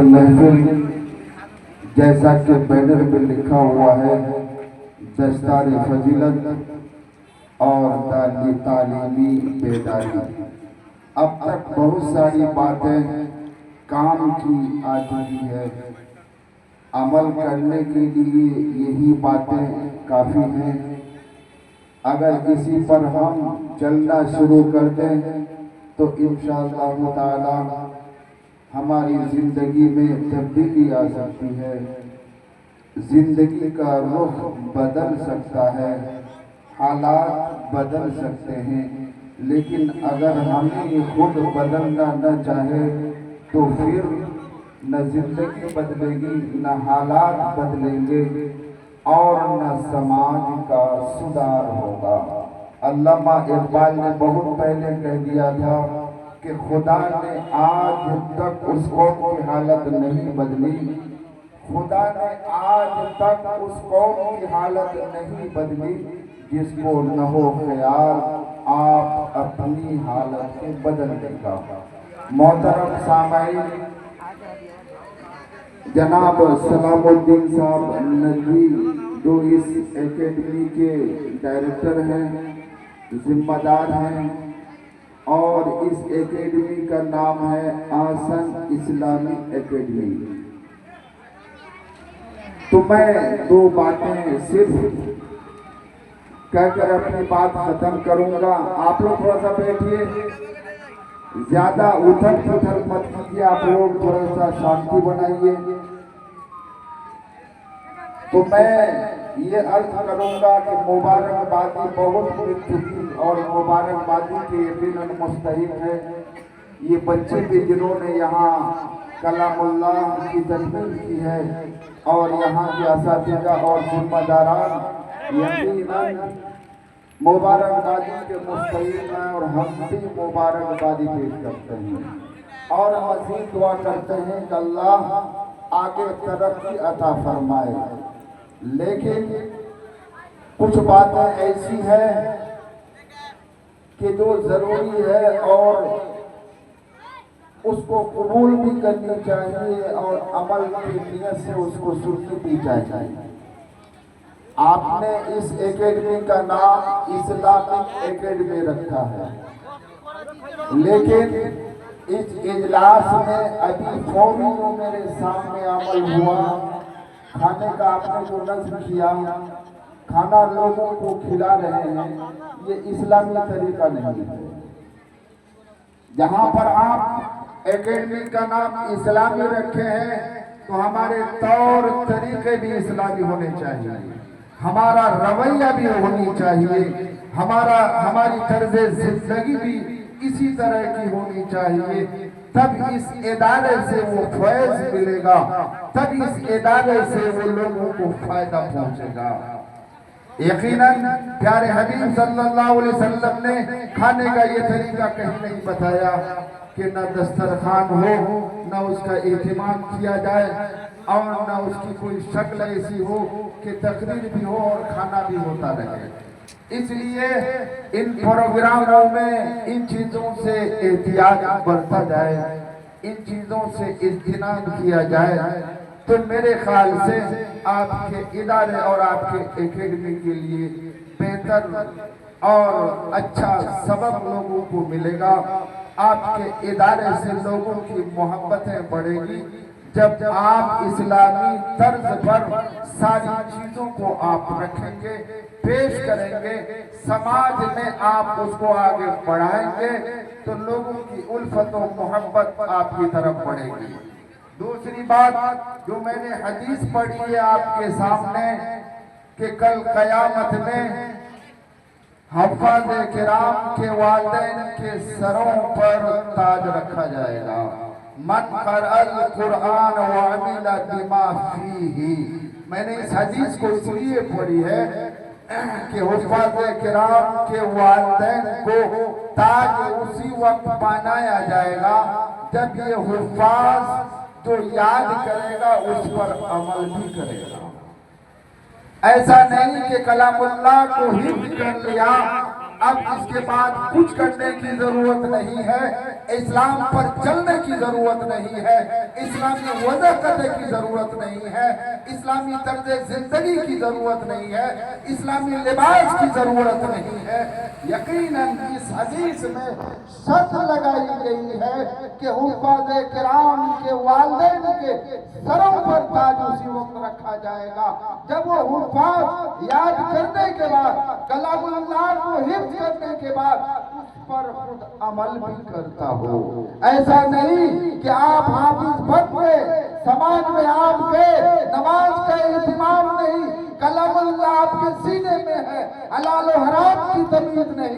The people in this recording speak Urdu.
محفل جیسا کہ بینر پہ لکھا ہوا ہے دستار فضیلت اور تعلیمی بیداری۔ اب تک بہت ساری باتیں کام کی آ چکی ہے، عمل کرنے کے لیے یہی باتیں کافی ہیں۔ اگر اسی پر ہم چلنا شروع کر دیں تو انشاءاللہ تعالی ہماری زندگی میں تبدیلی آ سکتی ہے، زندگی کا رخ بدل سکتا ہے، حالات بدل سکتے ہیں۔ لیکن اگر ہمیں خود بدلنا نہ چاہے تو پھر نہ زندگی بدلے گی، نہ حالات بدلیں گے اور نہ سماج کا سدھار ہوگا۔ علامہ اقبال نے بہت پہلے کہہ دیا تھا کہ خدا نے آج تک اس قوم کی حالت نہیں بدلی، خدا نے آج تک اس قوم کی حالت نہیں بدلی جس کو نہ ہو خیال آپ اپنی حالت کے بدلنے کا۔ محترم سامعین، جناب سلام الدین صاحب ندوی جو اس اکیڈمی کے ڈائریکٹر ہیں، ذمہ دار ہیں، اور اس اکیڈمی کا نام ہے آسن اسلامی اکیڈمی۔ تو میں دو باتیں صرف کہہ کر اپنی بات ختم کروں گا۔ آپ لوگ تھوڑا سا بیٹھیے، زیادہ اتھل پتھل مت کیجیے، آپ لوگ تھوڑا سا شانتی بنائیے۔ تو میں یہ عرض کروں گا کہ مبارکبادی بہت مل چکی اور مبارکبادی کے یقیناً مستحق ہے یہ بچے بھی جنہوں نے یہاں کلام اللہ کی تکمیل کی ہے، اور یہاں کے اساتذہ اور ذمہ داران یقیناً مبارکبادی کے مستحق ہیں، اور ہم بھی مبارکبادی پیش کرتے ہیں اور مزید دعا کرتے ہیں کہ اللہ آگے ترقی عطا فرمائے۔ لیکن کچھ باتیں ایسی ہیں کہ جو ضروری ہے اور اس کو قبول بھی کرنی چاہیے اور عمل کی نیت سے اس کو سننی بھی چاہیے۔ آپ نے اس اکیڈمی کا نام اسلامک اکیڈمی رکھا ہے، لیکن اس اجلاس میں ابھی فوری جو میرے سامنے عمل ہوا، کھانے کا آپ نے جو نظم کیا، کھانا لوگوں کو کھلا رہے ہیں، یہ اسلامی طریقہ نہیں ہے۔ جہاں پر آپ اکیڈمی کا نام اسلامی رکھے ہیں تو ہمارے طور طریقے بھی اسلامی ہونے چاہیے، ہمارا رویہ بھی ہونی چاہیے، ہماری طرز زندگی بھی اسی طرح کی ہونی چاہیے۔ تب اس ادارے سے وہ فیض ملے گا، تب اس ادارے سے وہ لوگوں کو فائدہ پہنچے گا۔ یقیناً پیارے حبیب صلی اللہ علیہ وسلم نے کھانے کا یہ طریقہ کہیں نہیں بتایا کہ نہ دسترخوان ہو، نہ اس کا اہتمام کیا جائے، اور نہ اس کی کوئی شکل ایسی ہو کہ تقریر بھی ہو اور کھانا بھی ہوتا رہے۔ اس لیے ان پروگراموں میں ان چیزوں سے احتیاط برتا جائے، ان چیزوں سے اجتناب کیا جائے، تو میرے خیال سے آپ کے ادارے اور آپ کے اکیڈمی کے لیے بہتر اور اچھا سبب لوگوں کو ملے گا۔ آپ کے ادارے سے لوگوں کی محبتیں بڑھے گی جب آپ اسلامی طرز پر ساری چیزوں کو آپ رکھیں گے، پیش کریں گے، سماج میں آپ اس کو آگے بڑھائیں گے تو لوگوں کی الفت و محبت آپ کی طرف بڑھے گی۔ دوسری بات جو میں نے حدیث پڑھی ہے آپ کے سامنے کہ کل قیامت میں حفاظ کرام کے والدین کے سروں پر تاج رکھا جائے گا۔ من قرأ القرآن وعمل بما فیہ، میں نے اس حدیث کو اس لیے پڑھی ہے کہ حفاظ کرام کے والدین کو تاج اسی وقت بنایا جائے گا جب یہ حفاظ جو یاد کرے گا اس پر عمل بھی کرے گا۔ ایسا نہیں کہ کلام اللہ کو حفظ کر لیا اب اس کے بعد کچھ کرنے کی ضرورت نہیں ہے، اسلام پر چلنے کی ضرورت نہیں ہے، اسلامی وضع کرنے کی ضرورت نہیں ہے، اسلامی طرز زندگی کی ضرورت نہیں ہے، اسلامی لباس کی ضرورت نہیں ہے۔ یقیناً اس حدیث میں شرط لگائی گئی ہے کہ حفاظ کرام کے والدین کے سروں پر تاج اسی وقت رکھا جائے گا جب وہ حفاظ یاد کرنے کے بعد، کلام اللہ کو حفظ کرنے کے بعد اس پر خود عمل بھی کرتا ہو۔ ایسا نہیں کہ آپ حافظ بن گئے، سماج میں آپ کے نماز کا اہتمام نہیں، کلام اللہ آپ کے سینے میں ہے، حلال و حرام کی تمیز نہیں۔